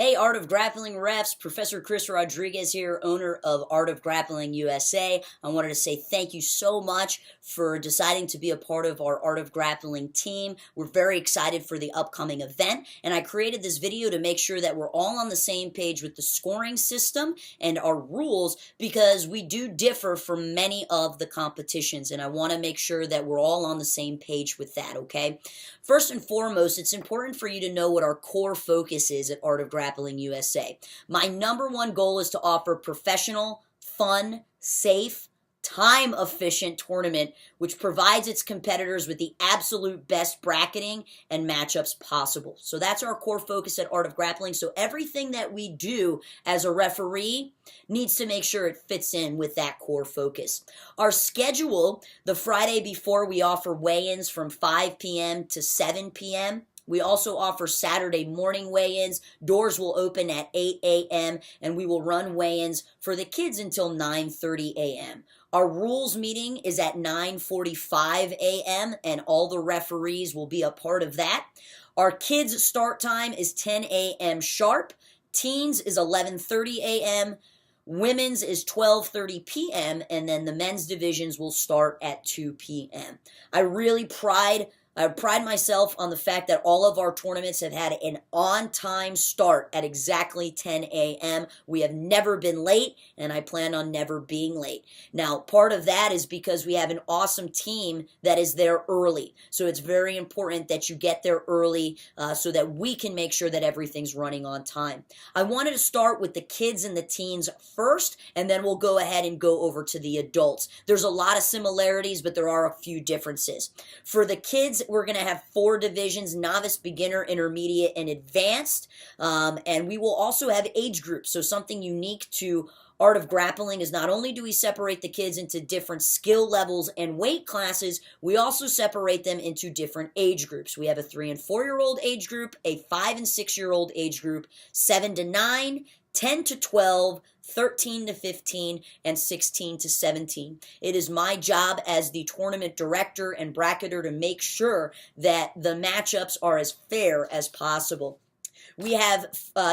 Hey, Art of Grappling refs, Professor Chris Rodriguez here, owner of Art of Grappling USA. I wanted to say thank you so much for deciding to be a part of our Art of Grappling team. We're very excited for the upcoming event, and I created this video to make sure that we're all on the same page with the scoring system and our rules, because we do differ from many of the competitions, and I want to make sure that we're all on the same page with that, okay? First and foremost, it's important for you to know what our core focus is at Art of Grappling USA. My number one goal is to offer professional, fun, safe, time-efficient tournament which provides its competitors with the absolute best bracketing and matchups possible. So that's our core focus at Art of Grappling. So everything that we do as a referee needs to make sure it fits in with that core focus. Our schedule, the Friday before, we offer weigh-ins from 5 p.m. to 7 p.m. We also offer Saturday morning weigh-ins. Doors will open at 8 a.m. and we will run weigh-ins for the kids until 9:30 a.m. Our rules meeting is at 9:45 a.m. and all the referees will be a part of that. Our kids' start time is 10 a.m. sharp. Teens is 11:30 a.m. Women's is 12:30 p.m. and then the men's divisions will start at 2 p.m. I pride myself on the fact that all of our tournaments have had an on-time start at exactly 10 a.m. We have never been late, and I plan on never being late. Now, part of that is because we have an awesome team that is there early. So it's very important that you get there early so that we can make sure that everything's running on time. I wanted to start with the kids and the teens first, and then we'll go ahead and go over to the adults. There's a lot of similarities, but there are a few differences. For the kids, we're going to have 4 divisions: novice, beginner, intermediate, and advanced. And we will also have age groups. So something unique to Art of Grappling is not only do we separate the kids into different skill levels and weight classes, we also separate them into different age groups. We have a 3 and 4-year-old age group, a 5 and 6-year-old age group, 7 to 9, 10 to 12, 13 to 15, and 16 to 17. It is my job as the tournament director and bracketer to make sure that the matchups are as fair as possible. We have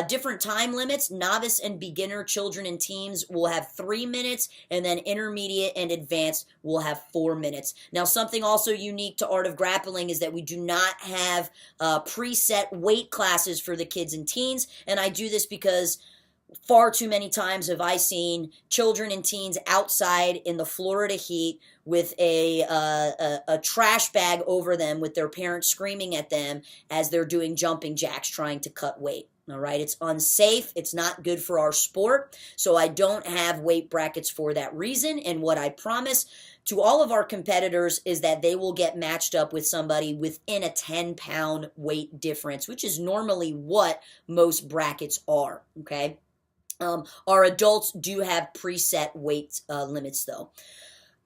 different time limits. Novice and beginner children and teams will have 3 minutes, and then intermediate and advanced will have 4 minutes. Now, something also unique to Art of Grappling is that we do not have preset weight classes for the kids and teens, and I do this because far too many times have I seen children and teens outside in the Florida heat with a trash bag over them with their parents screaming at them as they're doing jumping jacks trying to cut weight. All right, it's unsafe. It's not good for our sport. So I don't have weight brackets for that reason. And what I promise to all of our competitors is that they will get matched up with somebody within a 10-pound weight difference, which is normally what most brackets are, okay? Our adults do have preset weight limits, though.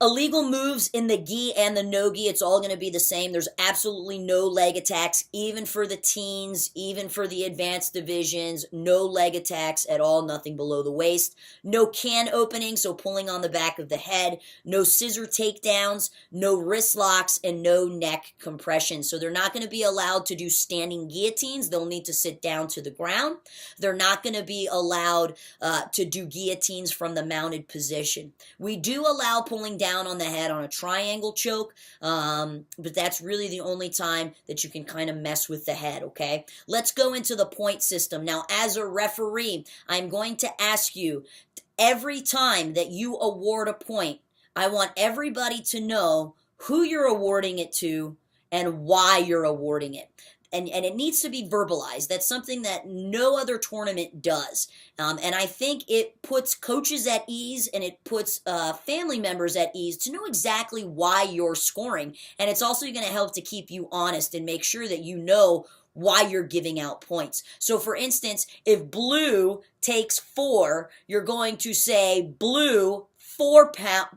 Illegal moves in the gi and the no gi, it's all going to be the same. There's absolutely no leg attacks, even for the teens, even for the advanced divisions. No leg attacks at all, nothing below the waist. No can opening, so pulling on the back of the head. No scissor takedowns, no wrist locks, and no neck compression. So they're not going to be allowed to do standing guillotines. They'll need to sit down to the ground. They're not going to be allowed to do guillotines from the mounted position. We do allow pulling down on the head on a triangle choke, but that's really the only time that you can kind of mess with the head, okay? Let's go into the point system. Now, as a referee, I'm going to ask you, every time that you award a point, I want everybody to know who you're awarding it to and why you're awarding it. And it needs to be verbalized. That's something that no other tournament does. And I think it puts coaches at ease and it puts family members at ease to know exactly why you're scoring. And it's also going to help to keep you honest and make sure that you know why you're giving out points. So for instance, if blue takes 4, you're going to say blue 4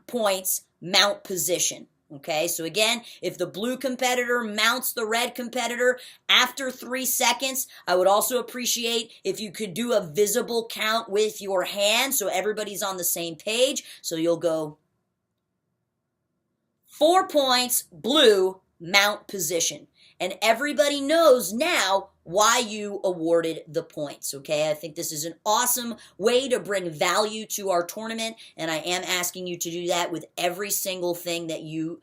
points, mount position. Okay, so again, if the blue competitor mounts the red competitor after 3 seconds, I would also appreciate if you could do a visible count with your hand so everybody's on the same page. So you'll go 4 points, blue, mount position. And everybody knows now why you awarded the points, okay? I think this is an awesome way to bring value to our tournament, and I am asking you to do that with every single thing that you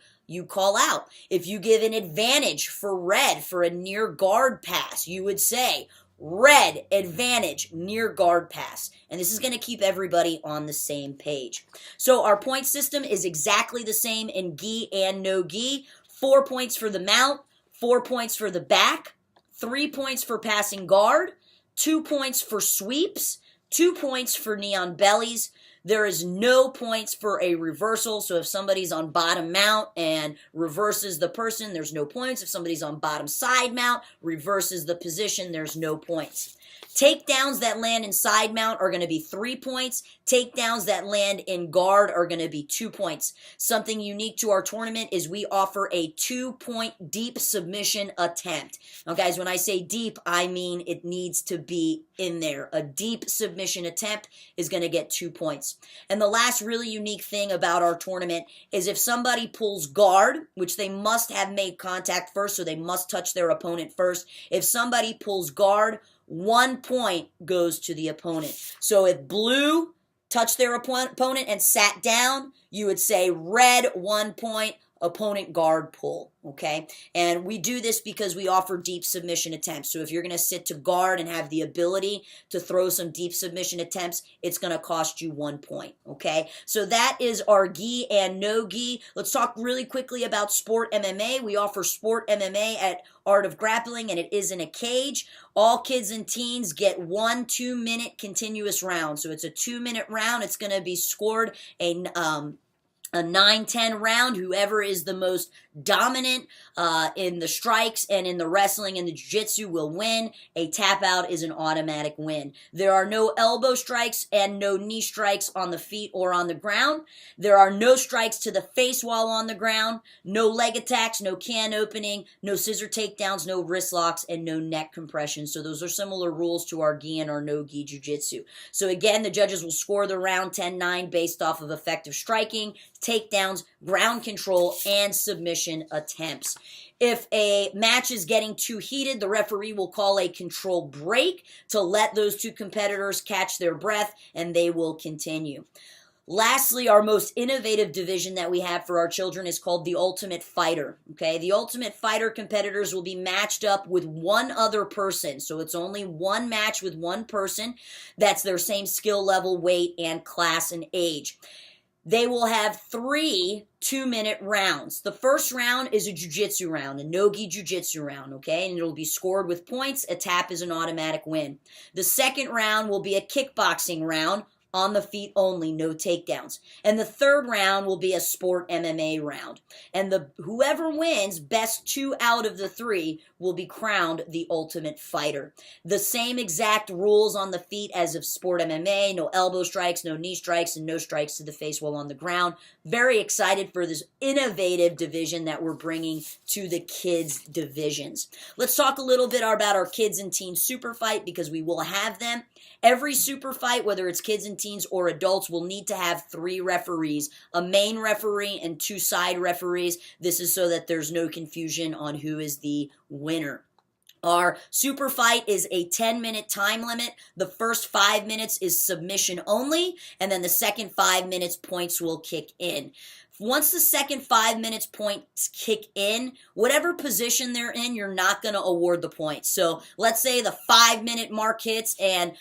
call out. If you give an advantage for red for a near guard pass, you would say, red advantage near guard pass. And this is going to keep everybody on the same page. So our point system is exactly the same in gi and no gi. 4 points for the mount, 4 points for the back, 3 points for passing guard, 2 points for sweeps, 2 points for knee on bellies. There is no points for a reversal. So if somebody's on bottom mount and reverses the person, there's no points. If somebody's on bottom side mount, reverses the position, there's no points. Takedowns that land in side mount are going to be 3 points. Takedowns that land in guard are going to be 2 points. Something unique to our tournament is we offer a 2-point deep submission attempt. Now, guys, when I say deep, I mean it needs to be in there. A deep submission attempt is going to get 2 points. And the last really unique thing about our tournament is if somebody pulls guard, which they must have made contact first, so they must touch their opponent first. If somebody pulls guard, 1 point goes to the opponent. So if blue touched their opponent and sat down, you would say red 1 point, opponent guard pull, okay? And we do this because we offer deep submission attempts. So if you're going to sit to guard and have the ability to throw some deep submission attempts, it's going to cost you 1 point, okay? So that is our gi and no gi. Let's talk really quickly about sport MMA. We offer sport MMA at Art of Grappling, and it is in a cage. All kids and teens get 1 2-minute continuous round. So it's a 2-minute round. It's going to be scored a 9-10 round. Whoever is the most dominant in the strikes and in the wrestling and the jiu-jitsu will win. A tap out is an automatic win. There are no elbow strikes and no knee strikes on the feet or on the ground. There are no strikes to the face while on the ground, no leg attacks, no can opening, no scissor takedowns, no wrist locks, and no neck compression. So those are similar rules to our gi and our no gi jiu-jitsu. So again, the judges will score the round 10-9 based off of effective striking, takedowns, ground control, and submission attempts. If a match is getting too heated, the referee will call a control break to let those two competitors catch their breath, and they will continue. Lastly, our most innovative division that we have for our children is called the Ultimate Fighter. Okay, the Ultimate Fighter competitors will be matched up with one other person. So it's only one match with one person. That's their same skill level, weight, and class and age. They will have 3 2-minute rounds. The first round is a jiu-jitsu round, a no-gi jiu-jitsu round, okay? And it'll be scored with points. A tap is an automatic win. The second round will be a kickboxing round, on the feet only, no takedowns. And the third round will be a sport MMA round. And whoever wins, best 2 out of the 3, will be crowned the Ultimate Fighter. The same exact rules on the feet as of sport MMA, no elbow strikes, no knee strikes, and no strikes to the face while on the ground. Very excited for this innovative division that we're bringing to the kids divisions. Let's talk a little bit about our kids and teens super fight, because we will have them. Every super fight, whether it's kids and teens or adults, will need to have 3 referees, a main referee and 2 side referees. This is so that there's no confusion on who is the winner. Our super fight is a 10-minute time limit. The first 5 minutes is submission only, and then the second 5 minutes points will kick in. Once the second 5 minutes points kick in, whatever position they're in, you're not going to award the points. So let's say the 5-minute mark hits and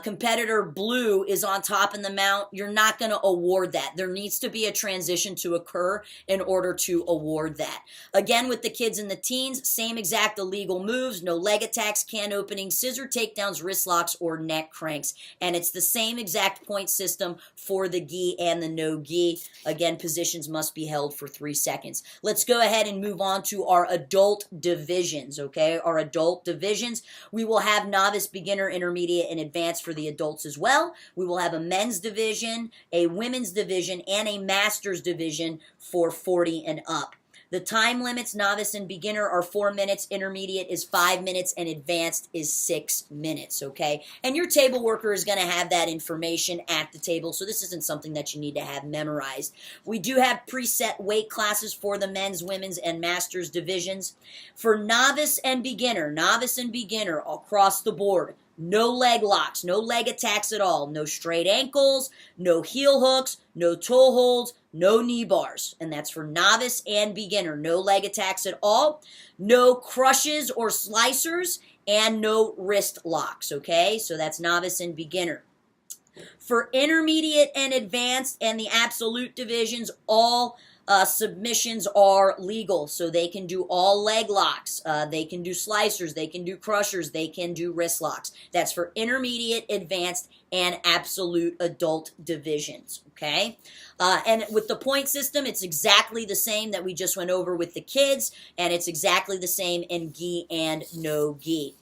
competitor blue is on top in the mount. You're not going to award that. There needs to be a transition to occur in order to award that. Again, with the kids and the teens, same exact illegal moves, no leg attacks, can openings, scissor takedowns, wrist locks, or neck cranks. And it's the same exact point system for the gi and the no gi. Again, position must be held for 3 seconds. Let's go ahead and move on to our adult divisions, okay? Our adult divisions. We will have novice, beginner, intermediate, and advanced for the adults as well. We will have a men's division, a women's division, and a master's division for 40 and up. The time limits, novice and beginner, are 4 minutes, intermediate is 5 minutes, and advanced is 6 minutes, okay? And your table worker is going to have that information at the table, so this isn't something that you need to have memorized. We do have preset weight classes for the men's, women's, and masters divisions. For novice and beginner across the board, no leg locks, no leg attacks at all, no straight ankles, no heel hooks, no toe holds, no knee bars. And that's for novice and beginner. No leg attacks at all, no crushes or slicers, and no wrist locks, okay? So that's novice and beginner. For intermediate and advanced and the absolute divisions, all submissions are legal, so they can do all leg locks, they can do slicers, they can do crushers, they can do wrist locks. That's for intermediate, advanced, and absolute adult divisions, okay? And with the point system, it's exactly the same that we just went over with the kids, and it's exactly the same in gi and no gi.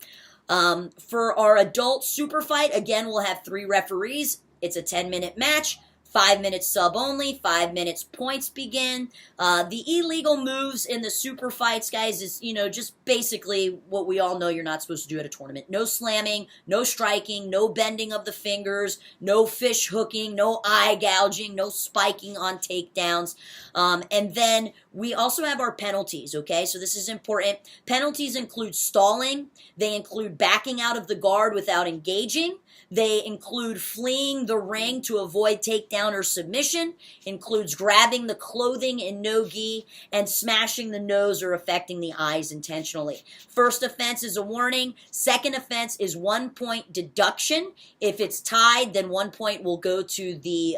For our adult super fight, again, we'll have 3 referees. It's a 10-minute match. 5 minutes sub only, 5 minutes points begin. The illegal moves in the super fights, guys, is, just basically what we all know you're not supposed to do at a tournament. No slamming, no striking, no bending of the fingers, no fish hooking, no eye gouging, no spiking on takedowns. And then we also have our penalties, okay? So this is important. Penalties include stalling. They include backing out of the guard without engaging. They include fleeing the ring to avoid takedown or submission, includes grabbing the clothing in no gi, and smashing the nose or affecting the eyes intentionally. First offense is a warning. Second offense is 1 point deduction. If it's tied, then 1 point will go to the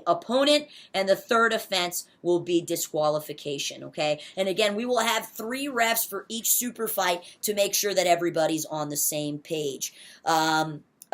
opponent, and the third offense will be disqualification, okay? And again, we will have 3 refs for each super fight to make sure that everybody's on the same page.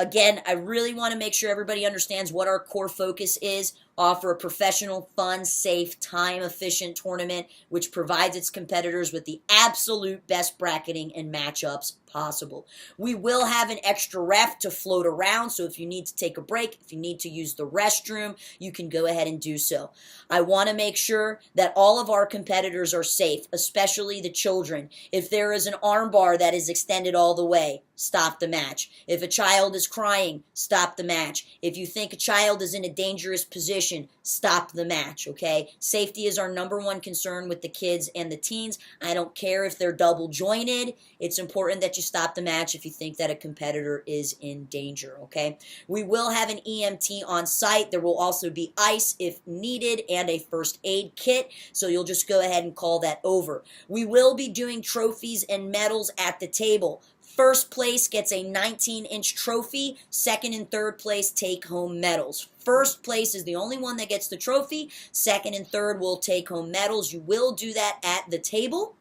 Again, I really want to make sure everybody understands what our core focus is. Offer a professional, fun, safe, time-efficient tournament which provides its competitors with the absolute best bracketing and matchups possible. We will have an extra ref to float around, so if you need to take a break, if you need to use the restroom, you can go ahead and do so. I want to make sure that all of our competitors are safe, especially the children. If there is an arm bar that is extended all the way, stop the match. If a child is crying, stop the match. If you think a child is in a dangerous position, stop the match, okay? Safety is our #1 concern with the kids and the teens. I don't care if they're double jointed. It's important that you stop the match if you think that a competitor is in danger, okay? We will have an EMT on site. There will also be ice if needed and a first aid kit, so you'll just go ahead and call that over. We will be doing trophies and medals at the table. First place gets a 19-inch trophy. Second and third place take home medals. First place is the only one that gets the trophy. Second and third will take home medals. You will do that at the table.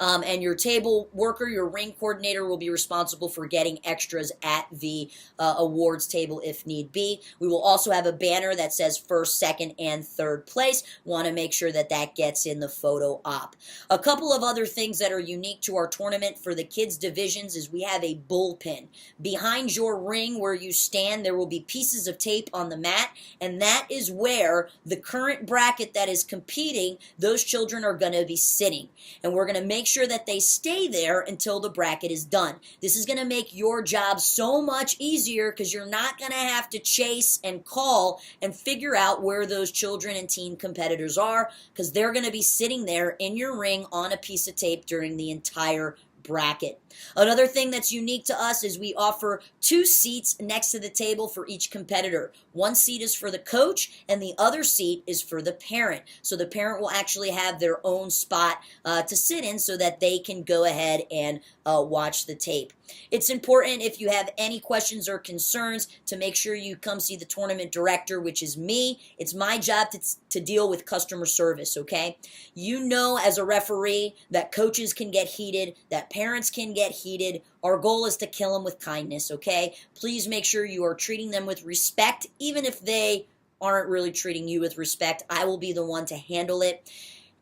And your table worker, your ring coordinator, will be responsible for getting extras at the awards table if need be. We will also have a banner that says first, second, and third place. Want to make sure that that gets in the photo op. A couple of other things that are unique to our tournament for the kids divisions is we have a bullpen. Behind your ring where you stand, there will be pieces of tape on the mat, and that is where the current bracket that is competing, those children are going to be sitting. And we're going to make sure that they stay there until the bracket is done. This is going to make your job so much easier because you're not going to have to chase and call and figure out where those children and teen competitors are, because they're going to be sitting there in your ring on a piece of tape during the entire bracket. Another thing that's unique to us is we offer 2 seats next to the table for each competitor. 1 seat is for the coach and the other seat is for the parent. So the parent will actually have their own spot to sit in so that they can go ahead and watch the tape. It's important, if you have any questions or concerns, to make sure you come see the tournament director, which is me. It's my job to deal with customer service, okay? You know as a referee that coaches can get heated, that parents can get heated. Our goal is to kill them with kindness, okay? Please make sure you are treating them with respect, even if they aren't really treating you with respect. I will be the one to handle it.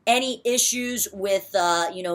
Any issues with,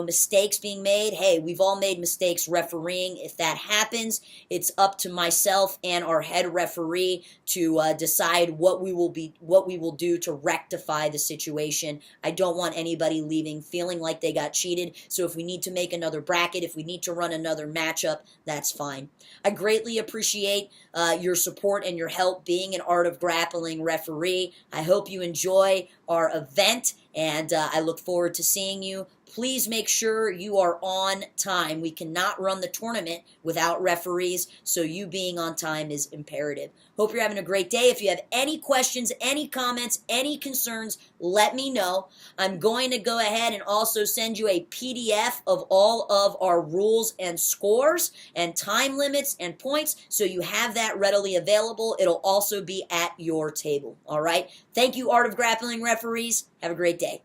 mistakes being made, hey, we've all made mistakes refereeing. If that happens, it's up to myself and our head referee to decide what we will do to rectify the situation. I don't want anybody leaving feeling like they got cheated. So if we need to make another bracket, if we need to run another matchup, that's fine. I greatly appreciate your support and your help being an Art of Grappling referee. I hope you enjoy our event, and I look forward to seeing you. Please make sure you are on time. We cannot run the tournament without referees, so you being on time is imperative. Hope you're having a great day. If you have any questions, any comments, any concerns, let me know. I'm going to go ahead and also send you a PDF of all of our rules and scores and time limits and points, so you have that readily available. It'll also be at your table. All right? Thank you, Art of Grappling referees. Have a great day.